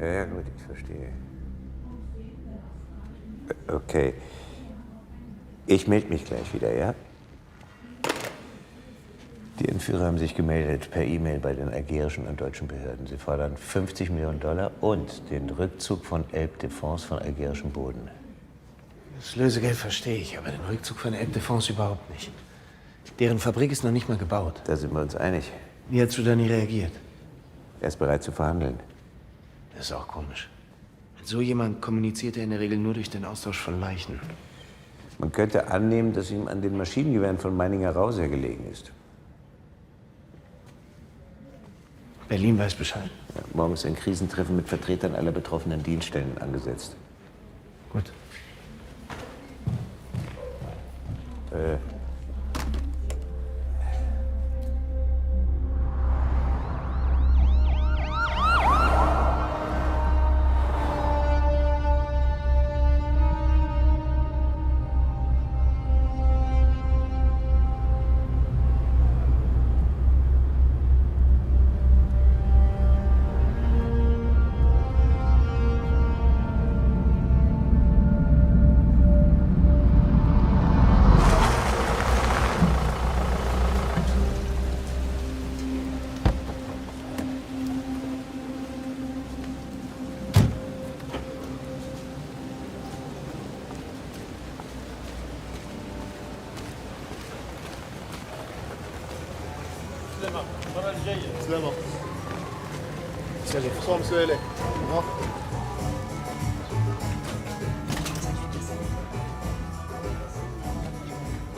Ja, gut, ich verstehe. Okay. Ich melde mich gleich wieder, ja? Die Entführer haben sich gemeldet per E-Mail bei den algerischen und deutschen Behörden. Sie fordern $50 Millionen und den Rückzug von Elbe de France von algerischem Boden. Das Lösegeld verstehe ich, aber den Rückzug von Elbe de France überhaupt nicht. Deren Fabrik ist noch nicht mal gebaut. Da sind wir uns einig. Wie hast du da nie reagiert? Er ist bereit zu verhandeln. Das ist auch komisch. Mit so jemand kommuniziert er in der Regel nur durch den Austausch von Leichen. Man könnte annehmen, dass ihm an den Maschinengewehren von Meininger Rau sehr gelegen ist. Berlin weiß Bescheid. Ja, morgen ist ein Krisentreffen mit Vertretern aller betroffenen Dienststellen angesetzt. Gut. سلامة Salut. صوم سؤالك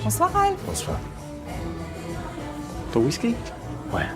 Bonsoir, Ralph. Bonsoir. Ton whisky? Ouais.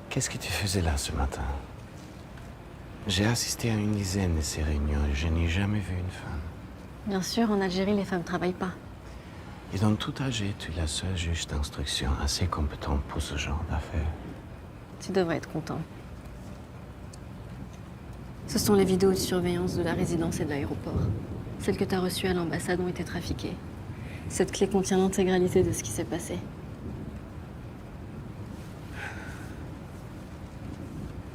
Qu'est-ce que tu faisais là ce matin? J'ai assisté à une dizaine de ces réunions et je n'ai jamais vu une femme. Bien sûr, en Algérie, les femmes ne travaillent pas. Et dans tout âge, tu es la seule juge d'instruction assez compétente pour ce genre d'affaires. Tu devrais être content. Ce sont les vidéos de surveillance de la résidence et de l'aéroport. Celles que tu as reçues à l'ambassade ont été trafiquées. Cette clé contient l'intégralité de ce qui s'est passé.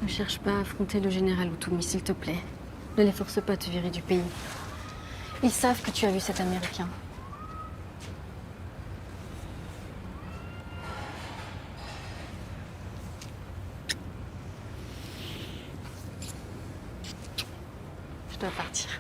Ne cherche pas à affronter le général Outoumi, s'il te plaît. Ne les force pas à te virer du pays. Ils savent que tu as vu cet Américain. Je dois partir.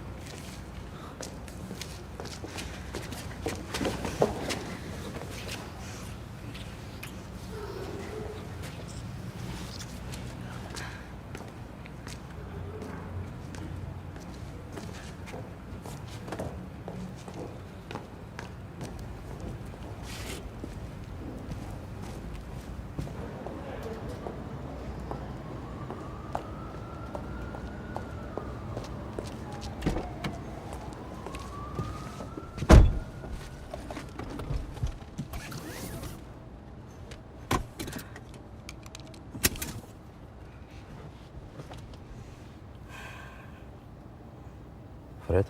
Fred?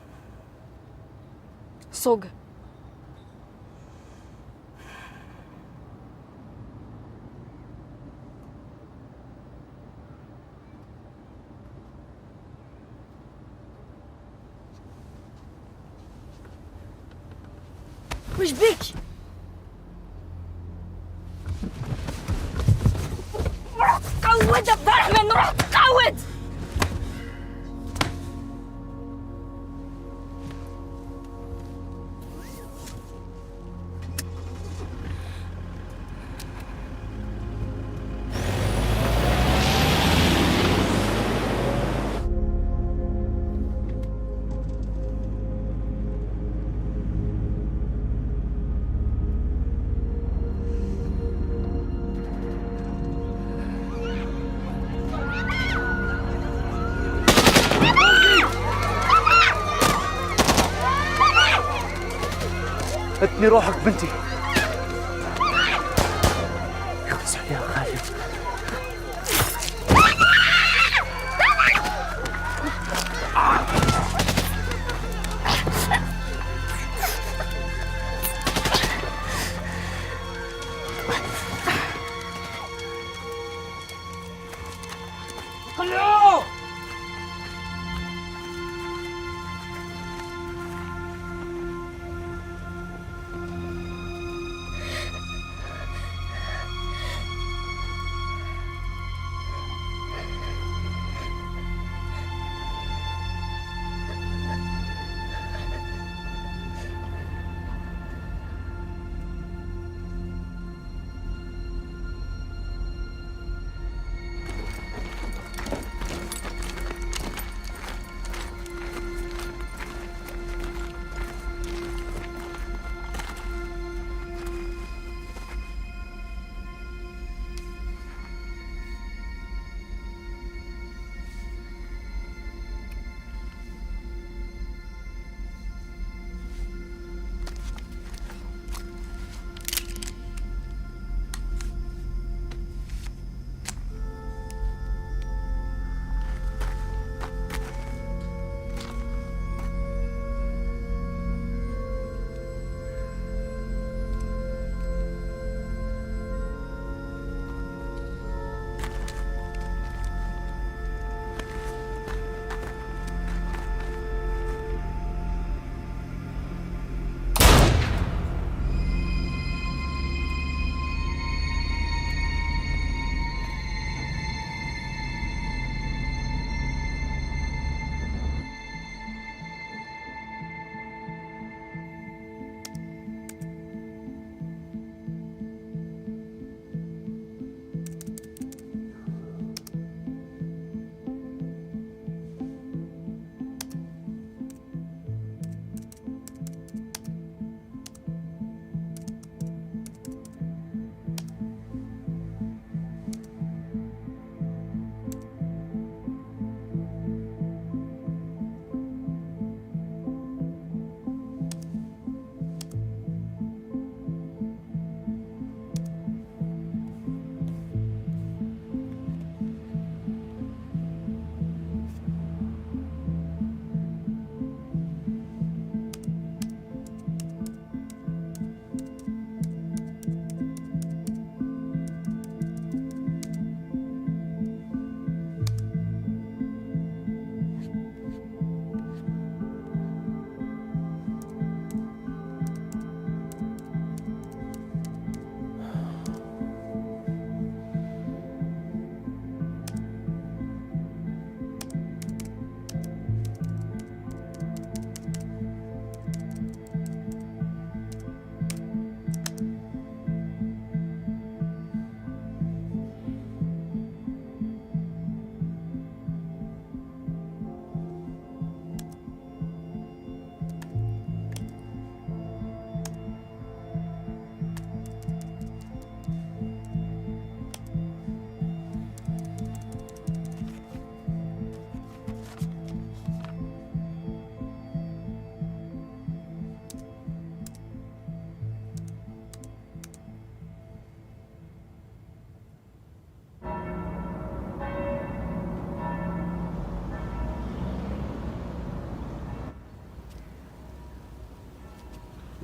Sog. وش بيك؟ روح تقود عبد الرحمن، روح تقود. اتني روحك بنتي. خلص يا خالد.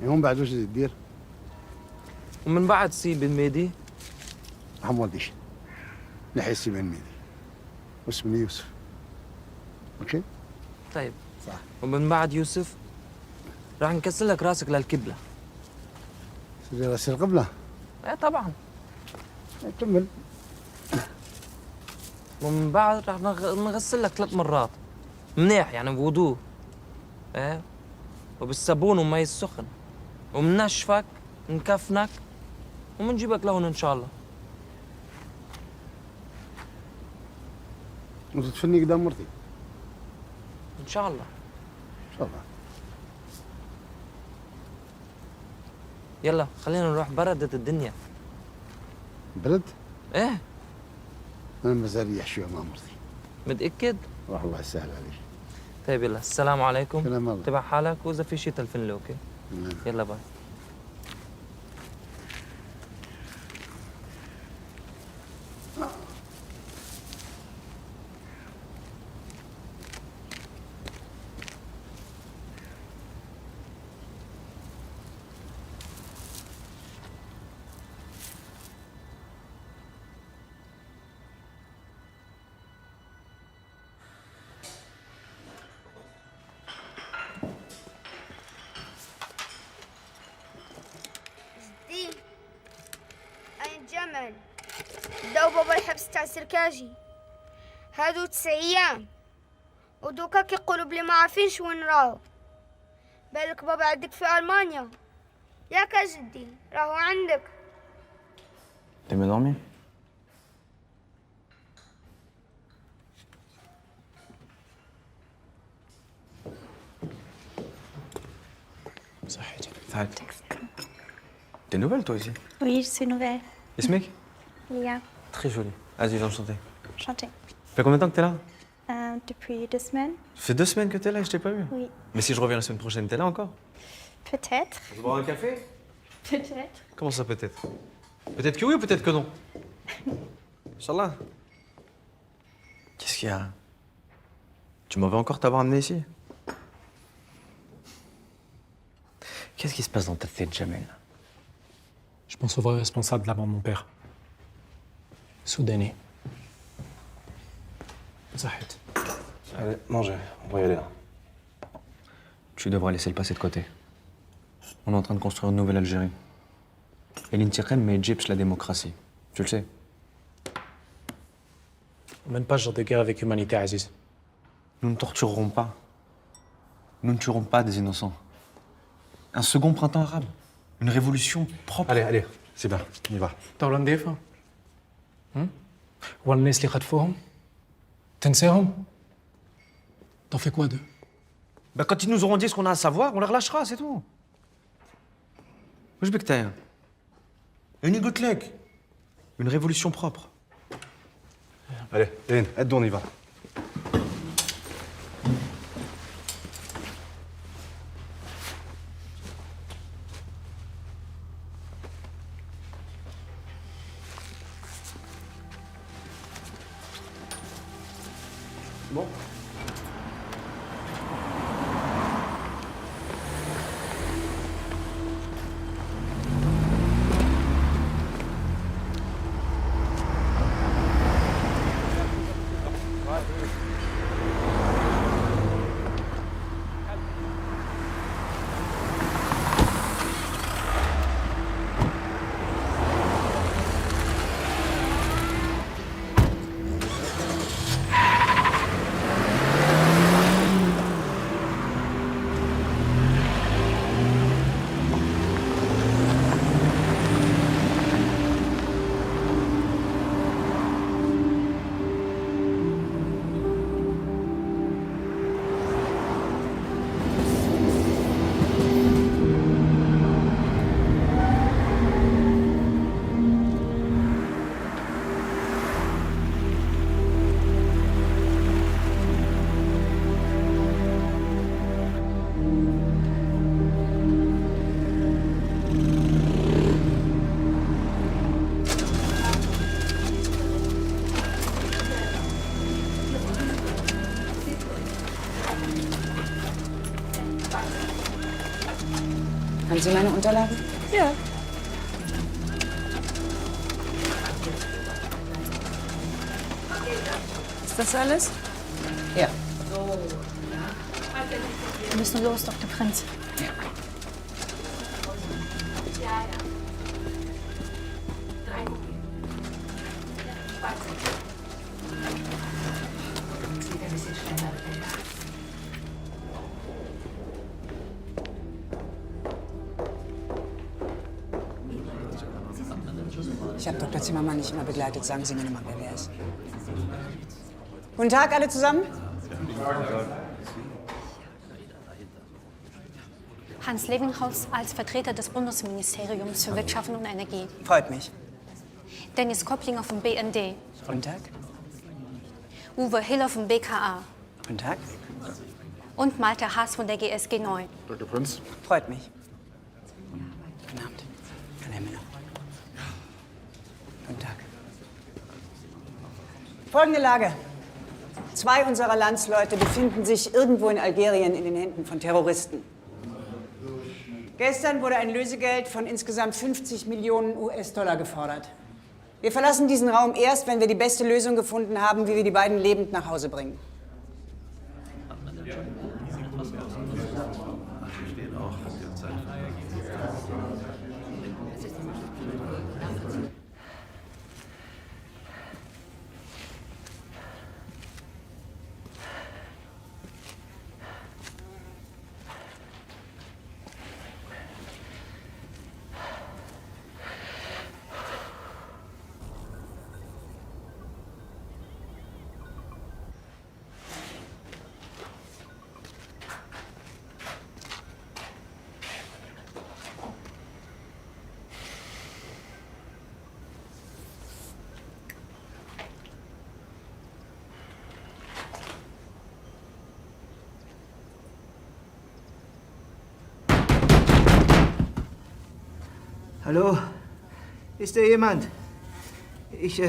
يوم بعد وش تدير؟ ومن بعد سيب الميدي. حموديش نحي سيب الميدي واسمي يوسف. اوكي؟ طيب صح. ومن بعد يوسف راح نكسر لك راسك للكبلة. سيدي راس القبلة؟ ايه طبعا. كمل. ومن بعد راح نغسل لك 3 مرات منيح يعني بوضوء. ايه وبالصابون ومي السخن ومنشفك نكفنك ومنجيبك لهون ان شاء الله. وتدفني قدام مرتي ان شاء الله. ان شاء الله. يلا خلينا نروح بردت الدنيا. برد؟ ايه انا مازال يحشوها مع مرتي. متأكد؟ روح الله يسهل عليك. طيب يلا السلام عليكم. سلام الله. تبع حالك واذا في شيء تلفن لي. اوكي نعم. يلا باي. على السركاجي. هادو 9 أيام ودوكا كيقولوا بلي ما عارفينش وين راهو. بالك بابا عندك في ألمانيا. ياك جدي راهو عندك. T'es mieux dormi? صحيتي. تعال. T'es nouvelle toi aussi? Oui, je suis nouvelle. Ismek? Lia, Très joli. Vas-y, enchanté. enchantée. Ça fait combien de temps que t'es là? Depuis 2 semaines. Ça fait 2 semaines que t'es là et je t'ai pas vu. Oui. Mais si je reviens la semaine prochaine, t'es là encore? Peut-être. On se boire un café? Peut-être. Comment ça peut-être? Peut-être que oui ou peut-être que non? Inch'Allah. Qu'est-ce qu'il y a? Tu m'en veux encore t'avoir amené ici? Qu'est-ce qui se passe dans ta tête, Jamel? Je pense au vrai responsable de la mort de mon père. Soudanais. Zahid. Allez, mangez, on va y aller. Tu devras laisser le passé de côté. On est en train de construire une nouvelle Algérie. Et l'intiqam mais Egypte, la démocratie. Tu le sais. On mène pas ce genre de guerre avec humanité, Aziz. Nous ne torturerons pas. Nous ne tuerons pas des innocents. Un second printemps arabe. Une révolution propre. Allez, c'est bien, on y va. دولة نظيفة. والناس اللي خطفوهم تنساهم. T'en fais quoi d'eux? Bah, quand ils nous auront dit ce qu'on a à savoir, on les relâchera, c'est tout. Wesh bek taïa. Une igotlek. Une révolution propre. Allez, Hélène, aide-nous, on y va. Bon. Haben Sie meine Unterlagen? Ja. Ist das alles? Ja. Wir müssen los, Dr. Prinz. Ich habe Dr. Zimmermann nicht immer begleitet. Sagen Sie mir nur mal, wer er ist. Guten Tag, alle zusammen. Hans Lewinghaus als Vertreter des Bundesministeriums für Wirtschaft und Energie. Freut mich. Dennis Kopplinger vom BND. Guten Tag. Uwe Hiller vom BKA. Guten Tag. Und Malte Haas von der GSG 9. Dr. Prinz. Freut mich. Guten Abend. Herr Müller. Guten Tag. Folgende Lage. 2 unserer Landsleute befinden sich irgendwo in Algerien in den Händen von Terroristen. Gestern wurde ein Lösegeld von insgesamt 50 Millionen US-Dollar gefordert. Wir verlassen diesen Raum erst, wenn wir die beste Lösung gefunden haben, wie wir die beiden lebend nach Hause bringen. Hallo? Ist da jemand? Ich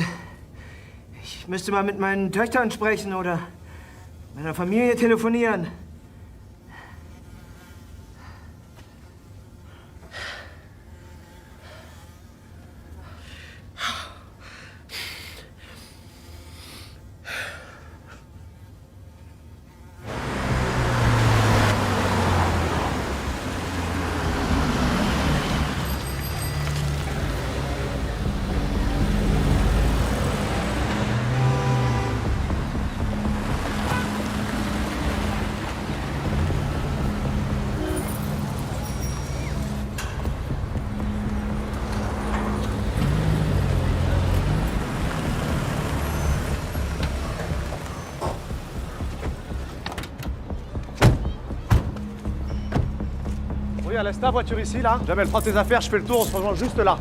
müsste mal mit meinen Töchtern sprechen oder meiner Familie telefonieren. Oui, laisse ta voiture ici, là. Jamel, prends tes affaires, je fais le tour, on se rejoint juste là.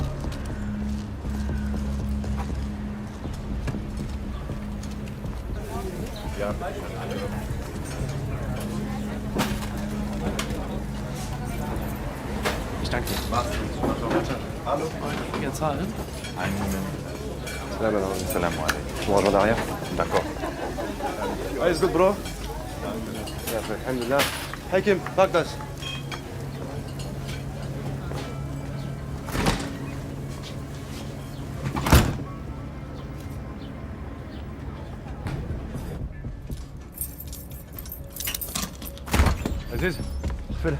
Ich danke dir. Hallo. Jetzt halt. Einen Moment. Salam alaikum. Je vous rejoins derrière? D'accord. Alles gut, Bro? Ja, alhamdulillah. Hey Kim, pack das. Aziz, fais-le.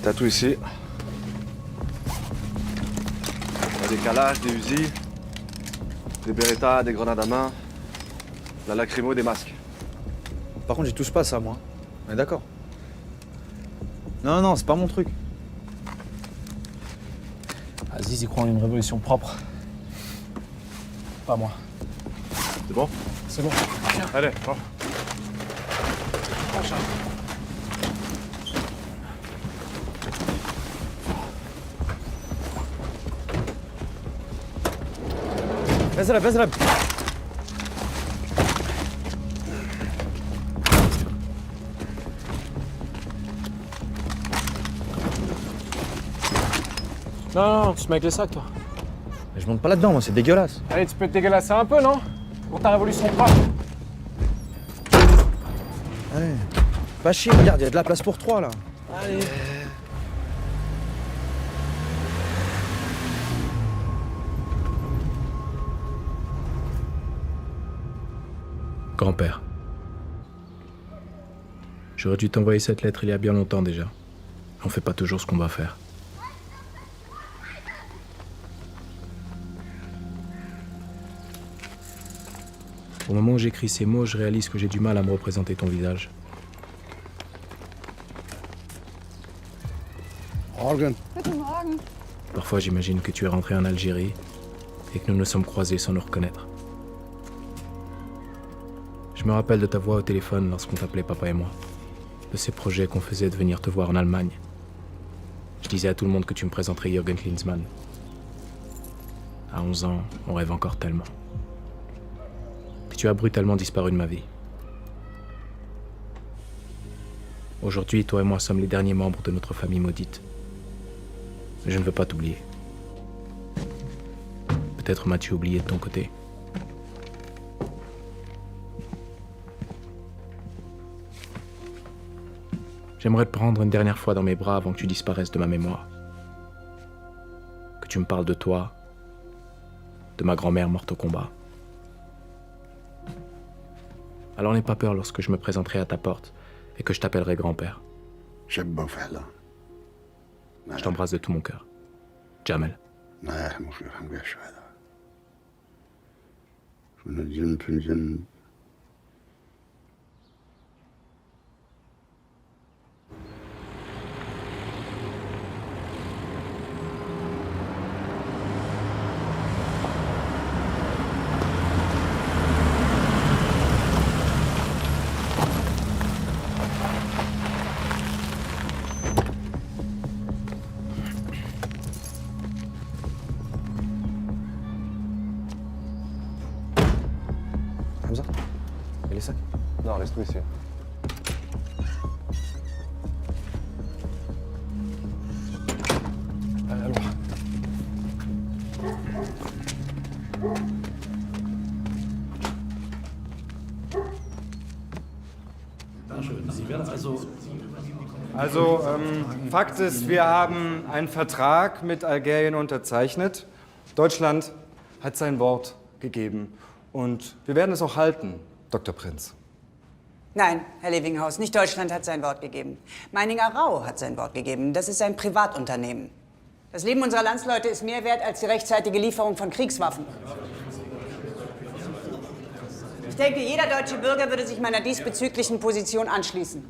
T'as tout ici. T'as des calages, des Uzi, des Beretta, des grenades à main, la lacrymo, des masques. Par contre, j'y touche pas ça, moi. On est d'accord? Non, non, c'est pas mon truc. Aziz, il croit en une révolution propre. Pas moi. C'est bon? C'est bon. Allez, bon. اضرب اضرب. Non, non, tu te mets avec les sacs, toi. Mais je monte pas là-dedans, moi, c'est dégueulasse. Allez, tu peux te dégueulasser un peu, non? Pour ta révolution propre. Allez. Pas chier, regarde, il y a de la place pour 3 là. Allez. Grand-père, j'aurais dû t'envoyer cette lettre il y a bien longtemps déjà. On fait pas toujours ce qu'on va faire. Au moment où j'écris ces mots, je réalise que j'ai du mal à me représenter ton visage. Morgen. Guten Morgen. Parfois j'imagine que tu es rentré en Algérie et que nous nous sommes croisés sans nous reconnaître. Je me rappelle de ta voix au téléphone lorsqu'on t'appelait papa et moi, de ces projets qu'on faisait de venir te voir en Allemagne. Je disais à tout le monde que tu me présenterais Jürgen Klinsmann. À 11 ans, on rêve encore tellement. Puis tu as brutalement disparu de ma vie. Aujourd'hui, toi et moi sommes les derniers membres de notre famille maudite. Mais je ne veux pas t'oublier. Peut-être m'as-tu oublié de ton côté. J'aimerais te prendre une dernière fois dans mes bras avant que tu disparaisses de ma mémoire. Que tu me parles de toi, de ma grand-mère morte au combat. Alors n'aie pas peur lorsque je me présenterai à ta porte et que je t'appellerai grand-père. Je t'embrasse de tout mon cœur. Jamel. les sacs? Non, reste ici. Alors. Also, Fakt ist, wir haben einen Vertrag mit Algerien unterzeichnet. Deutschland hat sein Wort gegeben. Und wir werden es auch halten, Dr. Prinz. Nein, Herr Levinghaus, nicht Deutschland hat sein Wort gegeben. Meininger Rau hat sein Wort gegeben. Das ist ein Privatunternehmen. Das Leben unserer Landsleute ist mehr wert als die rechtzeitige Lieferung von Kriegswaffen. Ich denke, jeder deutsche Bürger würde sich meiner diesbezüglichen Position anschließen.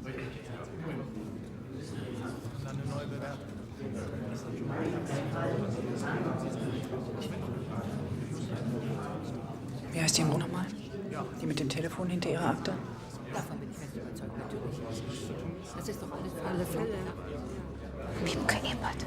Wie heißt die Frau nochmal? Die mit dem Telefon hinter ihrer Akte? Davon bin ich fest überzeugt, natürlich. Das ist doch alles für alle Fälle. Wiebke Ebert.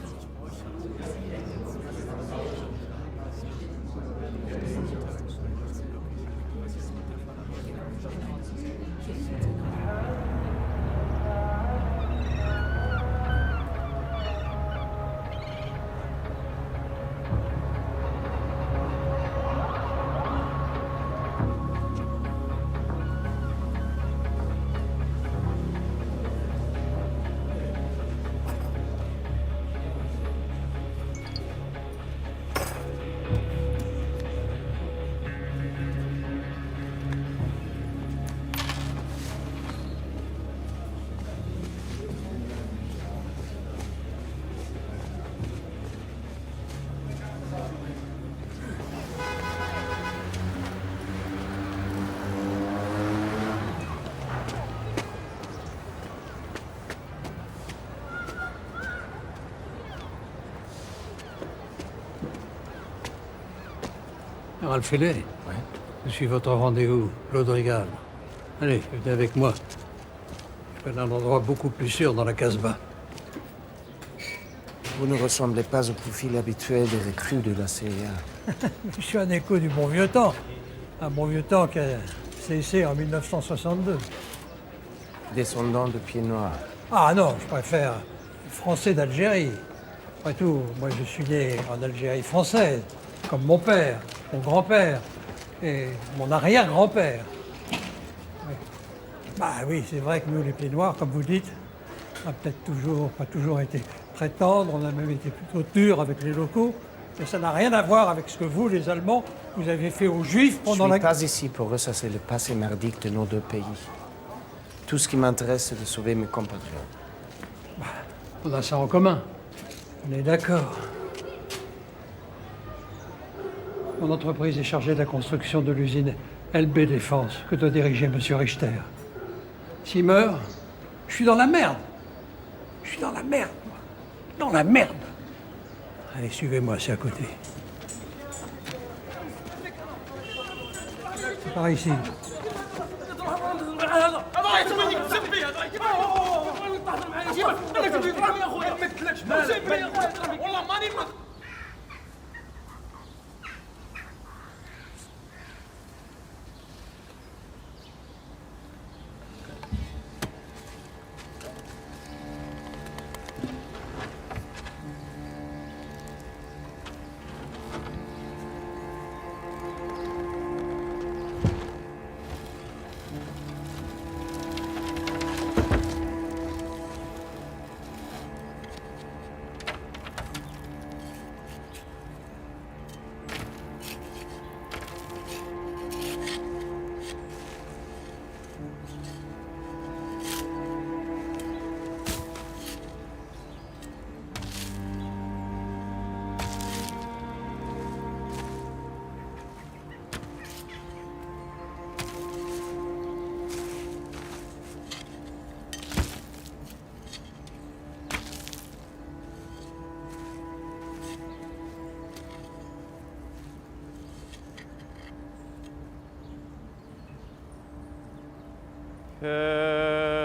Ralph Fellet, je suis votre rendez-vous, Claude Rigal. Allez, venez avec moi. Je connais un endroit beaucoup plus sûr dans la Casbah. Vous ne ressemblez pas au profil habituel des recrues de la CIA. Je suis un écho du bon vieux temps. Un bon vieux temps qui a cessé en 1962. Descendant de pieds noirs. Ah non, je préfère français d'Algérie. Après tout, moi je suis né en Algérie française, comme mon père, mon grand-père et mon arrière-grand-père. Oui. Bah oui, c'est vrai que nous, les pieds noirs, comme vous dites, on n'a peut-être pas toujours été très tendres, on a même été plutôt durs avec les locaux, mais ça n'a rien à voir avec ce que vous, les Allemands, vous avez fait aux Juifs pendant la... Je ne suis pas ici pour ressasser le passé merdique de nos deux pays. Tout ce qui m'intéresse, c'est de sauver mes compatriotes. Bah, on a ça en commun. On est d'accord. Mon entreprise est chargée de la construction de l'usine LB Défense que doit diriger M. Richter. S'il meurt, je suis dans la merde. Je suis dans la merde, moi. Dans la merde. Allez, suivez-moi, c'est à côté. C'est par ici.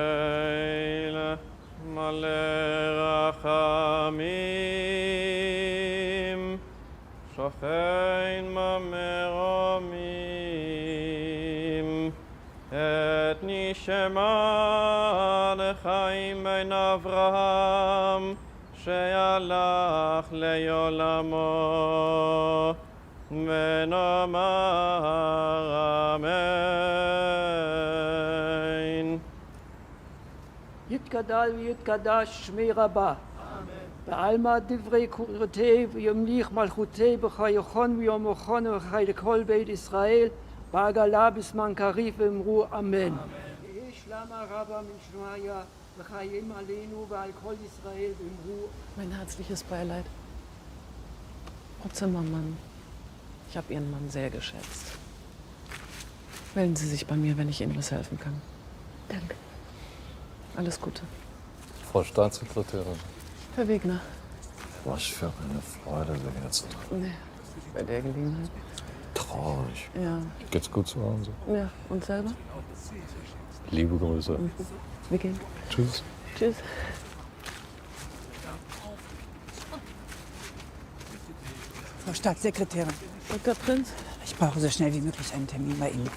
Keile male rachamim, shochein ma meramim, שמע לחיים בן אברהם שהלך לעולמו ונאמר אמן. יתגדל ויתקדש שמי רבה. בעלמא דברי קורתי וימליך מלכותי בחיוכון ויומוכון ובחיי כל בית ישראל בעגלה בזמן קריב ואמרו אמן. ויש למה רבה מן שמעיה וחיים עלינו ועל כל ישראל ואמרו. Mein herzliches Beileid. Frau Zimmermann, ich habe Ihren Mann sehr geschätzt. Melden Sie sich bei mir, wenn ich Ihnen was helfen kann. Danke. Alles Gute. Frau Staatssekretärin. Herr Wegner. Was für eine Freude, Sie jetzt. Nee, bei der Gelegenheit. Traurig. Ja. Geht's gut zu Hause? Ja, und selber? Liebe Grüße. Wir gehen. Tschüss. Tschüss. Frau Staatssekretärin. Dr. Prinz? Ich brauche so schnell wie möglich einen Termin bei Ihnen.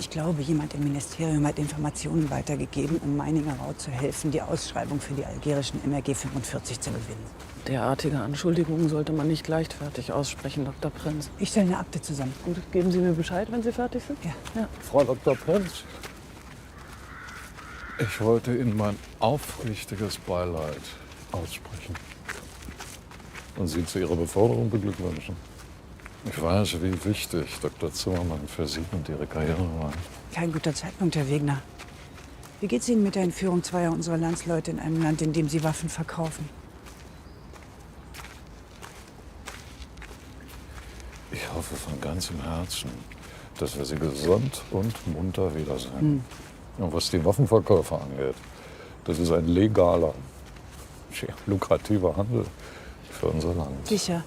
Ich glaube, jemand im Ministerium hat Informationen weitergegeben, um Meininger Rau zu helfen, die Ausschreibung für die algerischen MRG 45 zu gewinnen. Derartige Anschuldigungen sollte man nicht leichtfertig aussprechen, Dr. Prinz. Ich stelle eine Akte zusammen. Gut, geben Sie mir Bescheid, wenn Sie fertig sind? Ja. Frau Dr. Prinz, ich wollte Ihnen mein aufrichtiges Beileid aussprechen und Sie zu Ihrer Beförderung beglückwünschen. Ich weiß, wie wichtig Dr. Zimmermann für Sie und Ihre Karriere war. Kein guter Zeitpunkt, Herr Wegner. Wie geht's Ihnen mit der Entführung zweier unserer Landsleute in einem Land, in dem Sie Waffen verkaufen? Ich hoffe von ganzem Herzen, dass wir Sie gesund und munter wiedersehen. Und was die Waffenverkäufe angeht, das ist ein legaler, lukrativer Handel für unser Land. Sicher.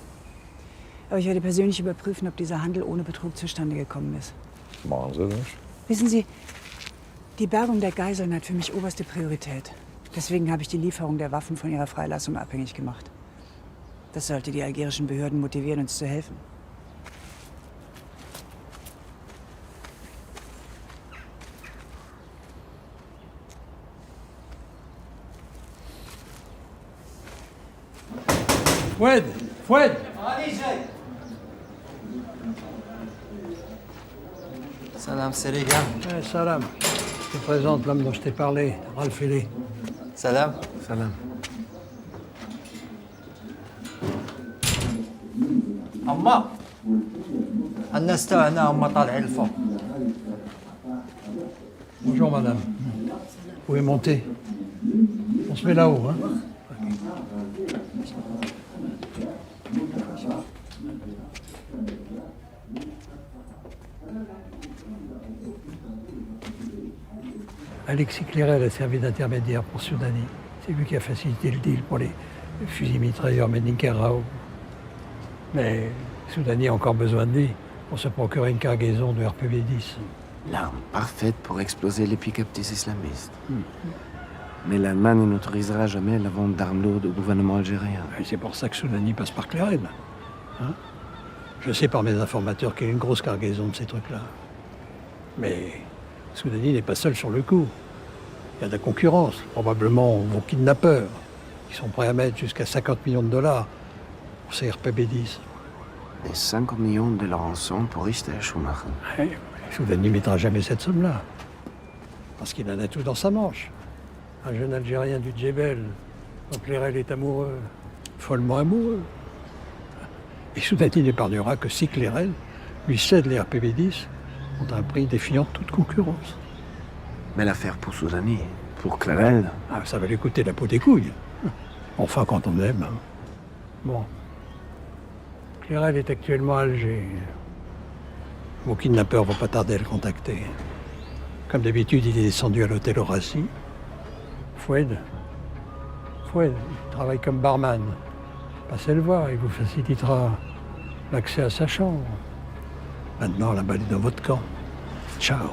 Aber ich werde persönlich überprüfen, ob dieser Handel ohne Betrug zustande gekommen ist. Machen Sie das? Wissen Sie, die Bergung der Geiseln hat für mich oberste Priorität. Deswegen habe ich die Lieferung der Waffen von ihrer Freilassung abhängig gemacht. Das sollte die algerischen Behörden motivieren, uns zu helfen. Foued, Foued. Salam Serigan. Salam. Je te présente l'homme dont je t'ai parlé, Ralph Hélé. Salam. Salam. أما الناس تاعنا هما طالعين الفوق. Bonjour madame. Vous pouvez monter. On se met là-haut, hein. Alexis Clérel a servi d'intermédiaire pour Soudani. C'est lui qui a facilité le deal pour les fusils mitrailleurs Menninger Rao. Mais Soudani a encore besoin de lui pour se procurer une cargaison de RPV-10. L'arme parfaite pour exploser les pick-up des islamistes. Mais l'Allemagne n'autorisera jamais la vente d'armes lourdes au gouvernement algérien. Et c'est pour ça que Soudani passe par Clérel. Hein? Je sais par mes informateurs qu'il y a une grosse cargaison de ces trucs-là. Mais Soudani n'est pas seul sur le coup. Il y a de la concurrence, probablement vos kidnappeurs, qui sont prêts à mettre jusqu'à 50 millions de dollars pour ces RPB-10. Et 50 millions de la rançon pour Richter Schumacher. Ouais, Soudani ne mettra jamais cette somme-là. Parce qu'il en a tout dans sa manche. Un jeune Algérien du Djebel, dont Clérel est amoureux, follement amoureux. Et Soudani n'épargnera que si Clérel lui cède les RPB-10 contre un prix défiant toute concurrence. Mais l'affaire pour Soudani, pour Clérel... Ah, ça va lui coûter la peau des couilles. Enfin, quand on aime. Hein. Bon. Clérel est actuellement à Alger. Vos kidnappeurs vont pas tarder à le contacter. Comme d'habitude, il est descendu à l'hôtel Horaci. Foued, il travaille comme barman. Passez le voir, il vous facilitera l'accès à sa chambre. Maintenant, la balle est dans votre camp. Ciao.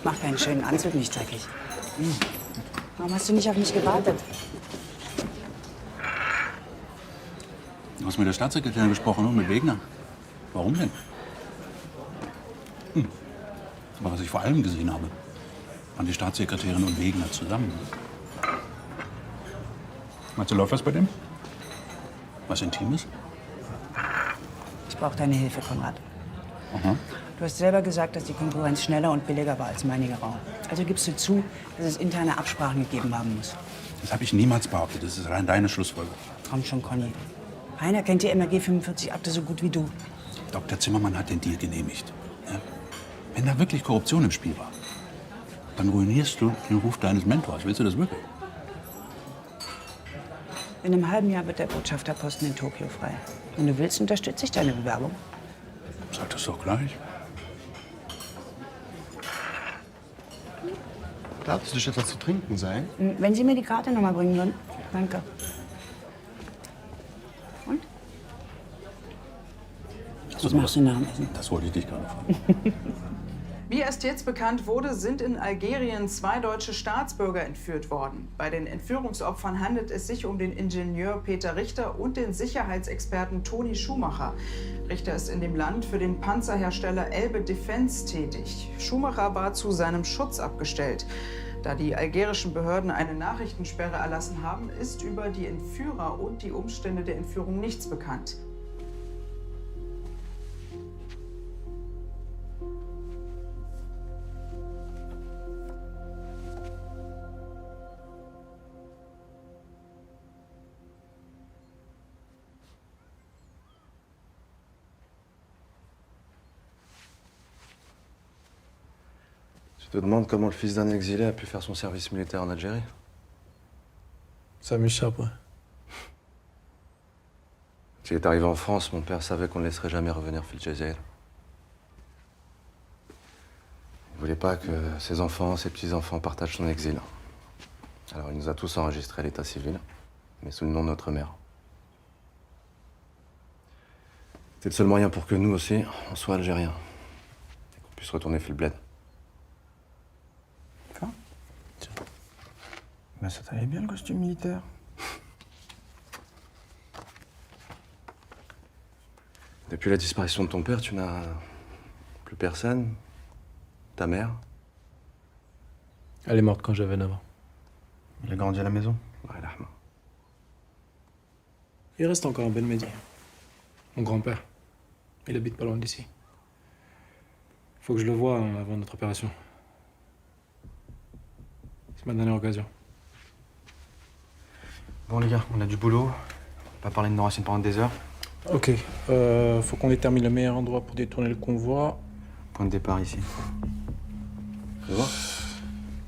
Mach deinen schönen Anzug nicht dreckig. Warum hast du nicht auf mich gewartet? Du hast mit der Staatssekretärin gesprochen und mit Wegner. Warum denn? Aber was ich vor allem gesehen habe, waren die Staatssekretärin und Wegner zusammen. Meinst du, läuft was bei dem? Was Intimes? Ich brauche deine Hilfe, Konrad. Aha. Du hast selber gesagt, dass die Konkurrenz schneller und billiger war als Meinigerau. Also gibst du zu, dass es interne Absprachen gegeben haben muss. Das habe ich niemals behauptet. Das ist rein deine Schlussfolgerung. Komm schon, Conny. Heiner kennt die MRG 45 Akte so gut wie du. Dr. Zimmermann hat den Deal genehmigt. Ja? Wenn da wirklich Korruption im Spiel war, dann ruinierst du den Ruf deines Mentors. Willst du das wirklich? In einem halben Jahr wird der Botschafterposten in Tokio frei. Wenn du willst, unterstütze ich deine Bewerbung. Sag das doch gleich. Darf es nicht etwas zu trinken sein? Wenn Sie mir die Karte noch mal bringen würden. Danke. Und? Was machst du nach dem Essen? Das wollte ich dich gerade fragen. Wie erst jetzt bekannt wurde, sind in Algerien 2 deutsche Staatsbürger entführt worden. Bei den Entführungsopfern handelt es sich um den Ingenieur Peter Richter und den Sicherheitsexperten Toni Schumacher. Richter ist in dem Land für den Panzerhersteller Elbe Defense tätig. Schumacher war zu seinem Schutz abgestellt. Da die algerischen Behörden eine Nachrichtensperre erlassen haben, ist über die Entführer und die Umstände der Entführung nichts bekannt. Tu te demandes comment le fils d'un exilé a pu faire son service militaire en Algérie? Ça m'échappe, ouais. Quand il est arrivé en France, mon père savait qu'on ne laisserait jamais revenir Fil Jazair. Il voulait pas que ses enfants, ses petits-enfants partagent son exil. Alors il nous a tous enregistrés à l'état civil, mais sous le nom de notre mère. C'est le seul moyen pour que nous aussi, on soit algériens. Et qu'on puisse retourner Fil Bled. Ben, ça t'allait bien le costume militaire. Depuis la disparition de ton père, tu n'as plus personne? Ta mère? Elle est morte quand j'avais 9 ans. Il a grandi à la maison? Il reste encore un Ben Mehdi. Mon grand-père. Il habite pas loin d'ici. Faut que je le voie avant notre opération. C'est ma dernière occasion. Bon les gars, on a du boulot. On va pas parler de nos racines pendant des heures. Ok, faut qu'on détermine le meilleur endroit pour détourner le convoi. Point de départ ici. Tu vois?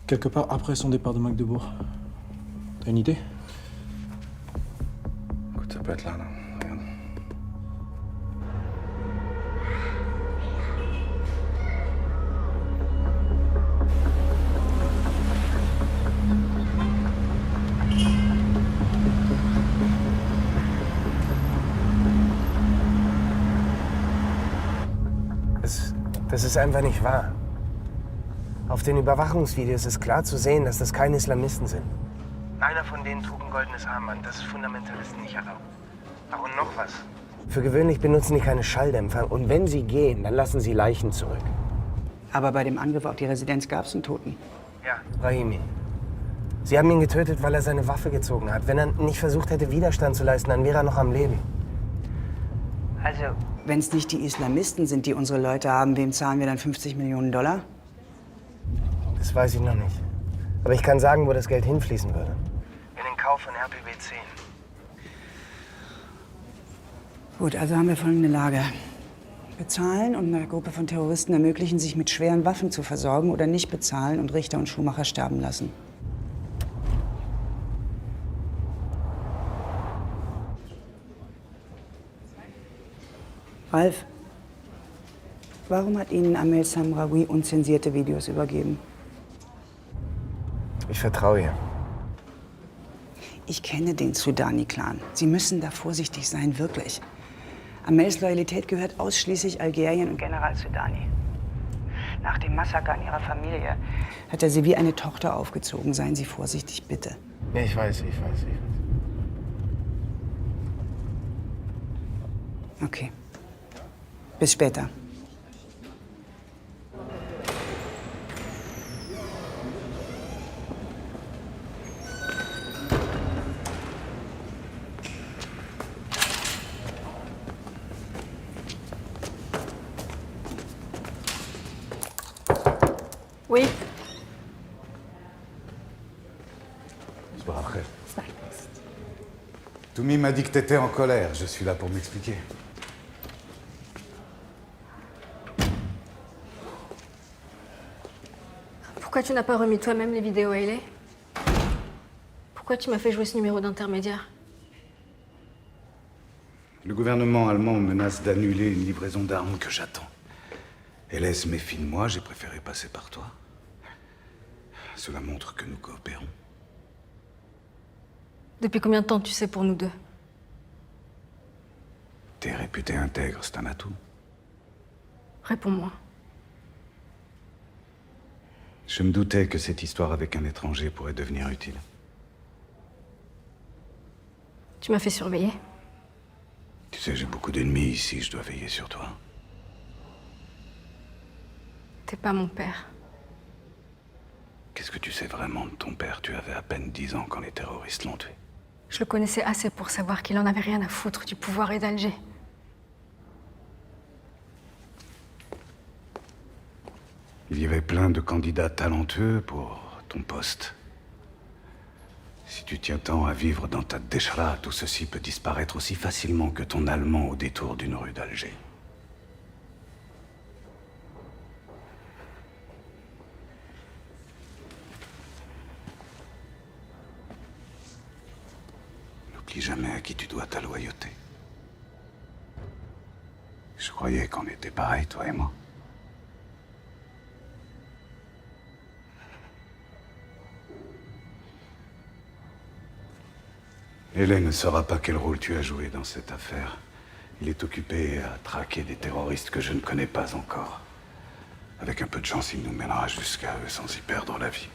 Quelque part après son départ de Magdebourg. T'as une idée? Écoute, ça peut être là, là. Regarde. Das ist einfach nicht wahr. Auf den Überwachungsvideos ist klar zu sehen, dass das keine Islamisten sind. Einer von denen trug ein goldenes Armband. Das ist Fundamentalisten nicht erlaubt. Ach, und noch was. Für gewöhnlich benutzen die keine Schalldämpfer. Und wenn sie gehen, dann lassen sie Leichen zurück. Aber bei dem Angriff auf die Residenz gab es einen Toten. Ja. Rahimi. Sie haben ihn getötet, weil er seine Waffe gezogen hat. Wenn er nicht versucht hätte, Widerstand zu leisten, dann wäre er noch am Leben. Also, wenn es nicht die Islamisten sind, die unsere Leute haben, wem zahlen wir dann 50 Millionen $? Das weiß ich noch nicht. Aber ich kann sagen, wo das Geld hinfließen würde. In den Kauf von RPW 10. Gut, also haben wir folgende Lage. Bezahlen und einer Gruppe von Terroristen ermöglichen, sich mit schweren Waffen zu versorgen oder nicht bezahlen und Richter und Schumacher sterben lassen. Ralf, warum hat Ihnen Amel Samraoui unzensierte Videos übergeben? Ich vertraue ihr. Ich kenne den Sudani-Clan. Sie müssen da vorsichtig sein, wirklich. Amels Loyalität gehört ausschließlich Algerien und General Sudani. Nach dem Massaker an ihrer Familie hat er sie wie eine Tochter aufgezogen. Seien Sie vorsichtig, bitte. Ich weiß. Okay. Bis später. Oui. Toumi m'a dit que t'étais en colère. Je suis là pour m'expliquer. Pourquoi tu n'as pas remis toi-même les vidéos à Hailey? Pourquoi tu m'as fait jouer ce numéro d'intermédiaire? Le gouvernement allemand menace d'annuler une livraison d'armes que j'attends. Hailey se méfie de moi, j'ai préféré passer par toi. Cela montre que nous coopérons. Depuis combien de temps tu sais pour nous deux? T'es réputé intègre, c'est un atout. Réponds-moi. Je me doutais que cette histoire avec un étranger pourrait devenir utile. Tu m'as fait surveiller. Tu sais, j'ai beaucoup d'ennemis ici, je dois veiller sur toi. T'es pas mon père. Qu'est-ce que tu sais vraiment de ton père? Tu avais à peine 10 ans quand les terroristes l'ont tué. Je le connaissais assez pour savoir qu'il en avait rien à foutre du pouvoir et d'Alger. Il y avait plein de candidats talentueux pour ton poste. Si tu tiens tant à vivre dans ta déchra, tout ceci peut disparaître aussi facilement que ton allemand au détour d'une rue d'Alger. N'oublie jamais à qui tu dois ta loyauté. Je croyais qu'on était pareils, toi et moi. Hélène ne saura pas quel rôle tu as joué dans cette affaire. Il est occupé à traquer des terroristes que je ne connais pas encore. Avec un peu de chance, il nous mènera jusqu'à eux sans y perdre la vie.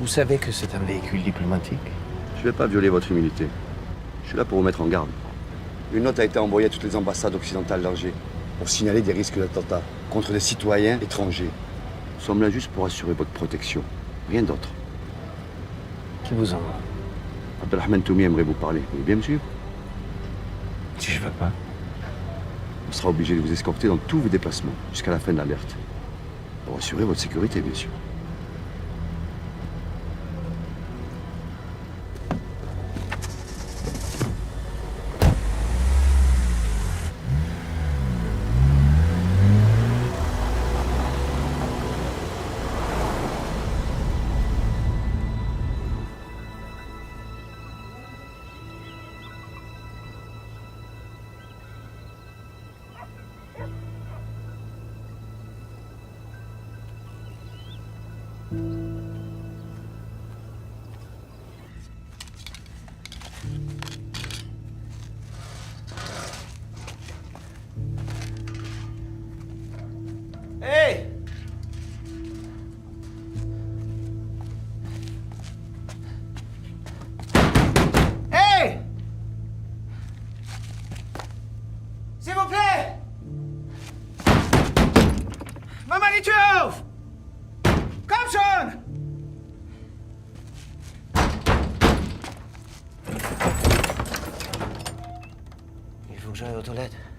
Vous savez que c'est un véhicule diplomatique? Je ne vais pas violer votre immunité. Je suis là pour vous mettre en garde. Une note a été envoyée à toutes les ambassades occidentales d'Alger pour signaler des risques d'attentat contre des citoyens étrangers. Nous sommes là juste pour assurer votre protection. Rien d'autre. Qui vous envoie? Abdelrahman Toumi aimerait vous parler. Vous voulez bien me suivre? Si je veux pas. On sera obligé de vous escorter dans tous vos déplacements jusqu'à la fin de l'alerte. Pour assurer votre sécurité, bien sûr. Hey! Hey! S'il vous plaît! Mach mal die Tür auf! Komm schon! que j'aille aux toilettes.